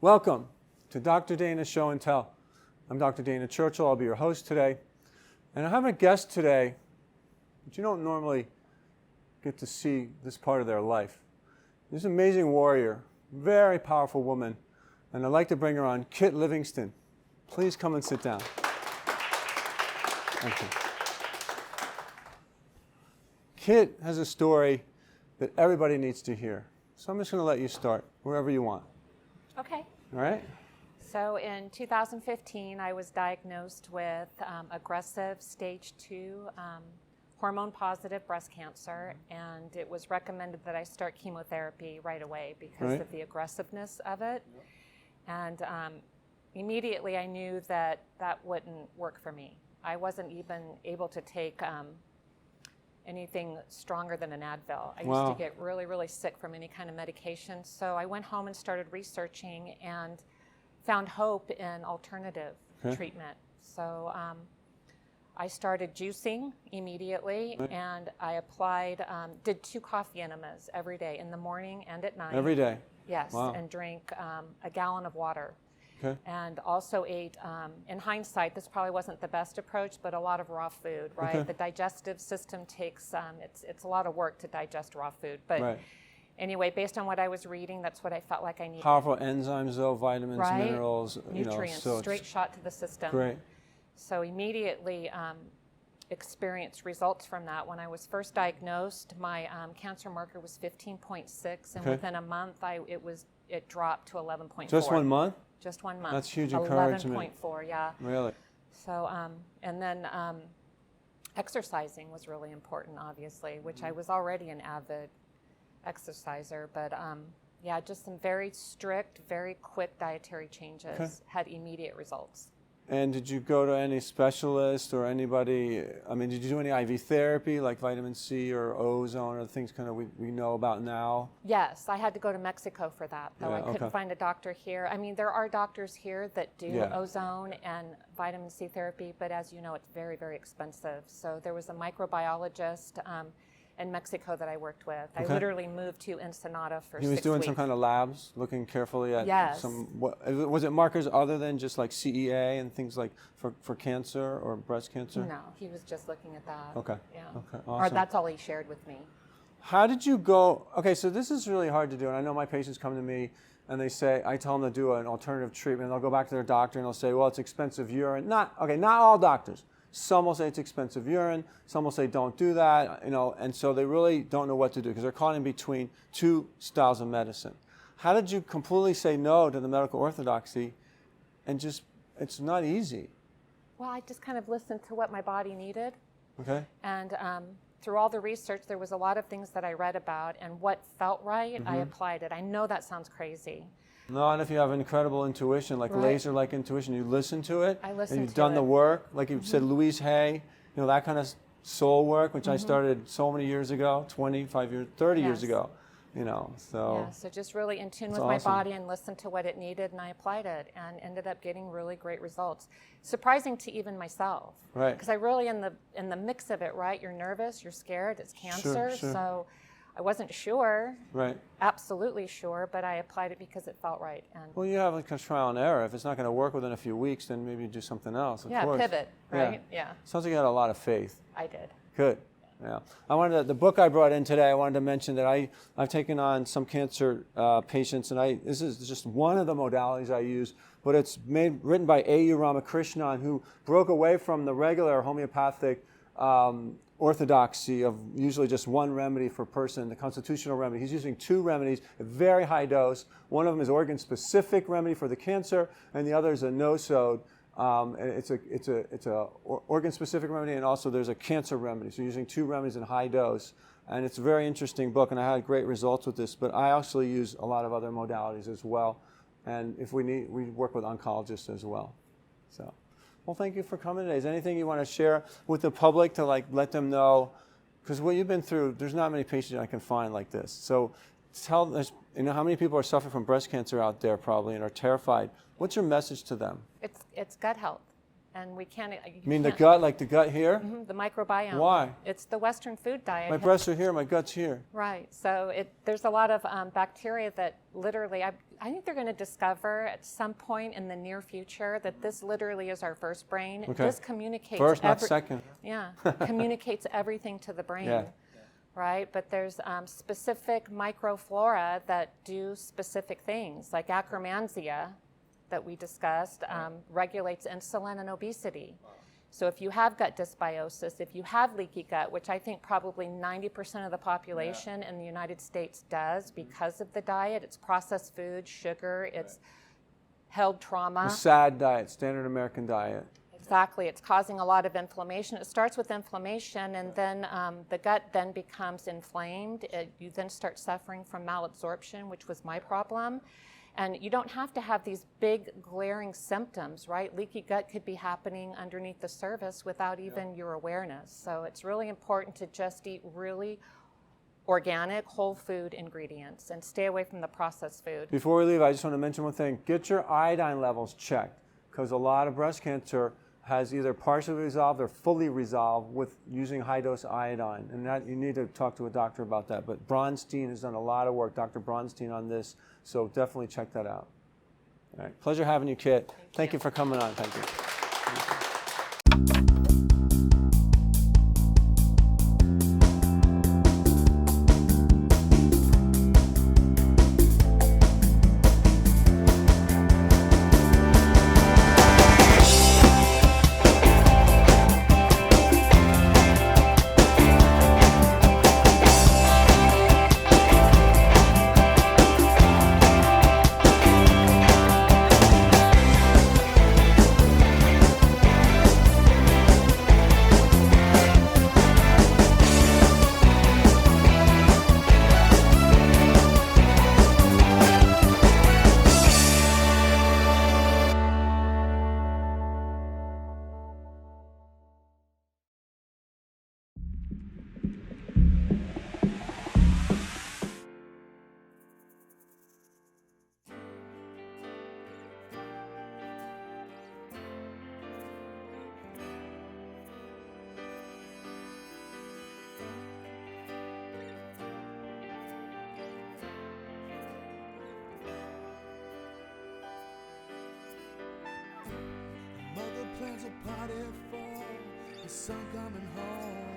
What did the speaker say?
Welcome to Dr. Dana's Show and Tell. I'm Dr. Dana Churchill. I'll be your host today. And I have a guest today that you don't normally get to see this part of their life. This amazing warrior, very powerful woman, and I'd like to bring her on, Kit Livingston. Please come and sit down. Thank you. Kit has a story that everybody needs to hear. So I'm just going to let you start wherever you want. Okay. All right? So in 2015, I was diagnosed with aggressive stage 2 hormone-positive breast cancer, and it was recommended that I start chemotherapy right away because of the aggressiveness of it. And immediately I knew that that wouldn't work for me. I wasn't even able to take anything stronger than an Advil. I used to get really, really sick from any kind of medication. So I went home and started researching and found hope in alternative treatment. So I started juicing immediately, and I applied, did 2 coffee enemas every day, in the morning and at night. Every day? Yes, and drank a gallon of water. And also ate, in hindsight, this probably wasn't the best approach, but a lot of raw food, right? The digestive system takes, it's a lot of work to digest raw food. But anyway, based on what I was reading, that's what I felt like I needed. Powerful enzymes, though, vitamins, minerals, nutrients, so straight shot to the system. Great. So immediately experienced results from that. When I was first diagnosed, my cancer marker was 15.6, and within a month, it dropped to 11.4. Just 1 month? Just 1 month. That's huge encouragement. 11.4, yeah. Really? So, and then exercising was really important, obviously, which I was already an avid exerciser, but yeah, just some very strict, very quick dietary changes had immediate results. And did you go to any specialist or anybody, I mean, did you do any IV therapy like vitamin C or ozone or the things kind of we know about now? Yes, I had to go to Mexico for that, though I couldn't find a doctor here. I mean, there are doctors here that do ozone and vitamin C therapy, but as you know, it's very, very expensive. So there was a microbiologist in Mexico that I worked with. I literally moved to Ensenada for 6 weeks. He was doing some kind of labs, looking carefully at some, was it markers other than just like CEA and things like for cancer or breast cancer? No, he was just looking at that. Okay. Yeah. Okay, Or awesome. that's all he shared with me. How did you go, okay, so this is really hard to do, and I know my patients come to me and they say, I tell them to do an alternative treatment, and they'll go back to their doctor and they'll say, well, it's expensive urine. Not all doctors. Some will say it's expensive urine. Some will say don't do that, and so they really don't know what to do because they're caught in between 2 styles of medicine. How did you completely say no to the medical orthodoxy and just, it's not easy? Well, I just kind of listened to what my body needed. Okay. And through all the research, there was a lot of things that I read about, and what felt right, I applied it. I know that sounds crazy. No, and if you have incredible intuition, like laser-like intuition, you listen to it, and you've done the work, like you said, Louise Hay, that kind of soul work, which I started so many years ago, 25 years, 30 years ago, so. Yeah, so just really in tune with my body and listened to what it needed, and I applied it, and ended up getting really great results. Surprising to even myself. Right. Because I really, in the mix of it, right, you're nervous, you're scared, it's cancer, so I wasn't sure, absolutely sure, but I applied it because it felt right. And well, you have like a trial and error. If it's not going to work within a few weeks, then maybe do something else, of course. Pivot, right? Yeah. Sounds like you had a lot of faith. I did. Good. Yeah. The book I brought in today, I wanted to mention that I've taken on some cancer patients, and this is just one of the modalities I use, but it's written by A.U. Ramakrishnan, who broke away from the regular homeopathic orthodoxy of usually just one remedy per person, the constitutional remedy. He's using 2 remedies at very high dose. One of them is organ-specific remedy for the cancer, and the other is a no-sode. It's a organ-specific remedy, and also there's a cancer remedy. So you're using 2 remedies in high dose, and it's a very interesting book, and I had great results with this. But I actually use a lot of other modalities as well, and if we need, we work with oncologists as well. So. Well, thank you for coming today. Is there anything you want to share with the public to let them know? Because what you've been through, there's not many patients I can find like this. So tell us, how many people are suffering from breast cancer out there probably and are terrified. What's your message to them? It's gut health. And we can't. You mean the gut, like the gut here? The microbiome. Why? It's the Western food diet. My breasts are here, my gut's here. Right. So there's a lot of bacteria that literally, I think they're going to discover at some point in the near future that this literally is our first brain. Okay. This communicates. First, not second. Yeah. Communicates everything to the brain. Yeah. Right. But there's specific microflora that do specific things, like Akkermansia that we discussed regulates insulin and obesity. So if you have gut dysbiosis, if you have leaky gut, which I think probably 90% of the population in the United States does because of the diet, it's processed food, sugar, it's held trauma. The SAD diet, standard American diet. Exactly, it's causing a lot of inflammation. It starts with inflammation, and then the gut then becomes inflamed. You then start suffering from malabsorption, which was my problem. And you don't have to have these big glaring symptoms, right? Leaky gut could be happening underneath the surface without even your awareness. So it's really important to just eat really organic, whole food ingredients and stay away from the processed food. Before we leave, I just want to mention one thing. Get your iodine levels checked, because a lot of breast cancer has either partially resolved or fully resolved with using high-dose iodine. And that you need to talk to a doctor about that. But Bronstein has done a lot of work, Dr. Bronstein, on this. So definitely check that out. All right. Pleasure having you, Kit. Thank you for coming on. Thank you. Mother plans a party for the son coming home.